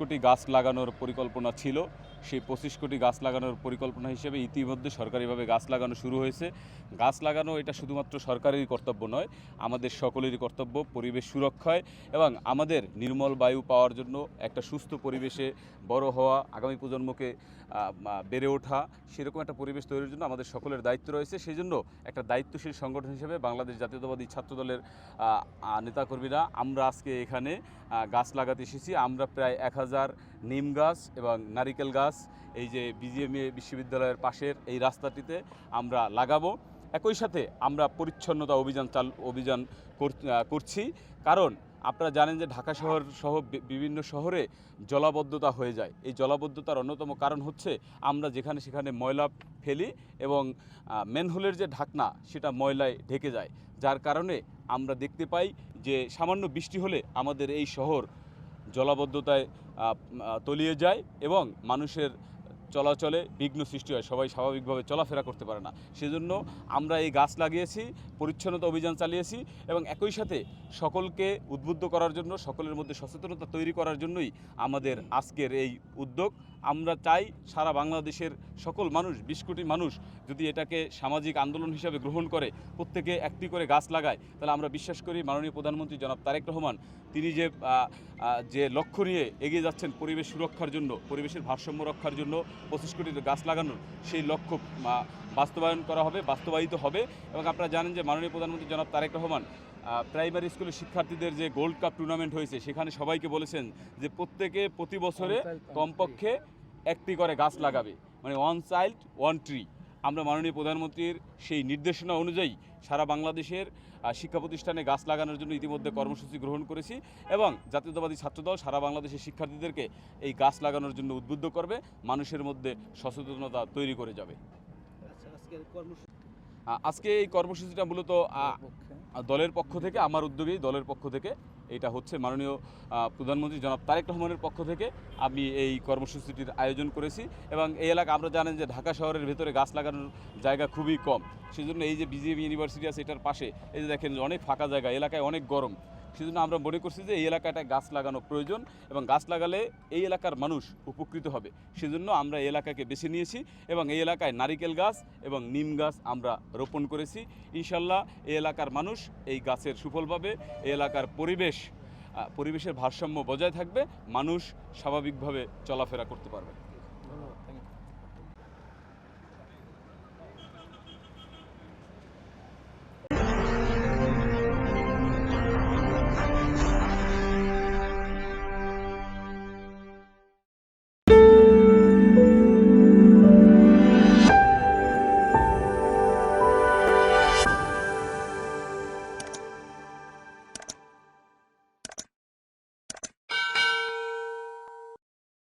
কোটি গাছ লাগানোর পরিকল্পনা ছিল। সেই 25 কোটি গাছ লাগানোর পরিকল্পনা হিসেবে ইতিমধ্যে সরকারিভাবে গাছ লাগানো শুরু হয়েছে। গাছ লাগানো এটা শুধুমাত্র সরকারেরই কর্তব্য নয়, আমাদের সকলেরই কর্তব্য পরিবেশ সুরক্ষায় এবং আমাদের নির্মল বায়ু পাওয়ার জন্য, একটা সুস্থ পরিবেশে বড় হওয়া, আগামী প্রজন্মকে বেড়ে ওঠা, সেরকম একটা পরিবেশ তৈরির জন্য আমাদের সকলের দায়িত্ব রয়েছে। সেই জন্য একটা দায়িত্বশীল সংগঠন হিসেবে বাংলাদেশ জাতীয়তাবাদী ছাত্রদলের নেতাকর্মীরা আমরা আজকে এখানে গাছ লাগাতে এসেছি। আমরা প্রায় 1000 নিম গাছ এবং নারিকেল গাছ এই যে বিজিএমইএ বিশ্ববিদ্যালয়ের পাশের এই রাস্তাটিতে আমরা লাগাবো। একই সাথে আমরা পরিচ্ছন্নতা অভিযান করছি, কারণ আপনারা জানেন যে ঢাকা শহর সহ বিভিন্ন শহরে জলাবদ্ধতা হয়ে যায়। এই জলাবদ্ধতার অন্যতম কারণ হচ্ছে আমরা যেখানে সেখানে ময়লা ফেলি এবং ম্যানহোলের যে ঢাকনা সেটা ময়লায় ঢেকে যায়, যার কারণে আমরা দেখতে পাই যে সামান্য বৃষ্টি হলে আমাদের এই শহর জলাবদ্ধতায় তলিয়ে যায় এবং মানুষের চলাচলে বিঘ্ন সৃষ্টি হয়, সবাই স্বাভাবিকভাবে চলাফেরা করতে পারে না। সেজন্য আমরা এই গাছ লাগিয়েছি, পরিচ্ছন্নতা অভিযান চালিয়েছি এবং একই সাথে সকলকে উদ্বুদ্ধ করার জন্য, সকলের মধ্যে সচেতনতা তৈরি করার জন্যই আমাদের আজকের এই উদ্যোগ। আমরা চাই সারা বাংলাদেশের সকল মানুষ, 20 কোটি মানুষ যদি এটাকে সামাজিক আন্দোলন হিসাবে গ্রহণ করে, প্রত্যেকে একটি করে গাছ লাগায়, তাহলে আমরা বিশ্বাস করি মাননীয় প্রধানমন্ত্রী জনাব তারেক রহমান তিনি যে লক্ষ্য নিয়ে এগিয়ে যাচ্ছেন পরিবেশ সুরক্ষার জন্য, পরিবেশের ভারসাম্য রক্ষার জন্য 25 কোটি গাছ লাগানোর, সেই লক্ষ্য বাস্তবায়িত হবে। এবং আপনারা জানেন যে মাননীয় প্রধানমন্ত্রী জনাব তারেক রহমান প্রাইমারি স্কুলের শিক্ষার্থীদের যে গোল্ড কাপ টুর্নামেন্ট হয়েছে সেখানে সবাইকে বলেছেন যে প্রত্যেকে প্রতি বছরে কমপক্ষে একটি করে গাছ লাগাবে, মানে 1 চাইল্ড 1 ট্রি। আমরা মাননীয় প্রধানমন্ত্রীর সেই নির্দেশনা অনুযায়ী সারা বাংলাদেশের শিক্ষা প্রতিষ্ঠানে গাছ লাগানোর জন্য ইতিমধ্যে কর্মসূচি গ্রহণ করেছি এবং জাতীয়তাবাদী ছাত্রদল সারা বাংলাদেশের শিক্ষার্থীদেরকে এই গাছ লাগানোর জন্য উদ্বুদ্ধ করবে, মানুষের মধ্যে সচেতনতা তৈরি করে যাবে। আজকে এই কর্মসূচিটা মূলত দলের পক্ষ থেকে, আমার উদ্যোগেই দলের পক্ষ থেকে এটা হচ্ছে। মাননীয় প্রধানমন্ত্রী জনাব তারেক রহমানের পক্ষ থেকে আমি এই কর্মসূচিটির আয়োজন করেছি এবং এই এলাকা আমরা জানেন যে ঢাকা শহরের ভেতরে গাছ লাগানোর জায়গা খুবই কম। সেজন্য এই যে বিজিএমইএ ইউনিভার্সিটি আছে এটার পাশে এই যে দেখেন অনেক ফাঁকা জায়গা, এলাকায় অনেক গরম। সেজন্য আমরা মনে করছি যে এই এলাকাটায় গাছ লাগানো প্রয়োজন এবং গাছ লাগালে এই এলাকার মানুষ উপকৃত হবে। সেজন্য আমরা এই এলাকাকে বেছে নিয়েছি এবং এই এলাকায় নারিকেল গাছ এবং নিম গাছ আমরা রোপণ করেছি। ইনশাল্লাহ এই এলাকার মানুষ এই গাছের সুফল পাবে, এই এলাকার পরিবেশের ভারসাম্য বজায় থাকবে, মানুষ স্বাভাবিকভাবে চলাফেরা করতে পারবে।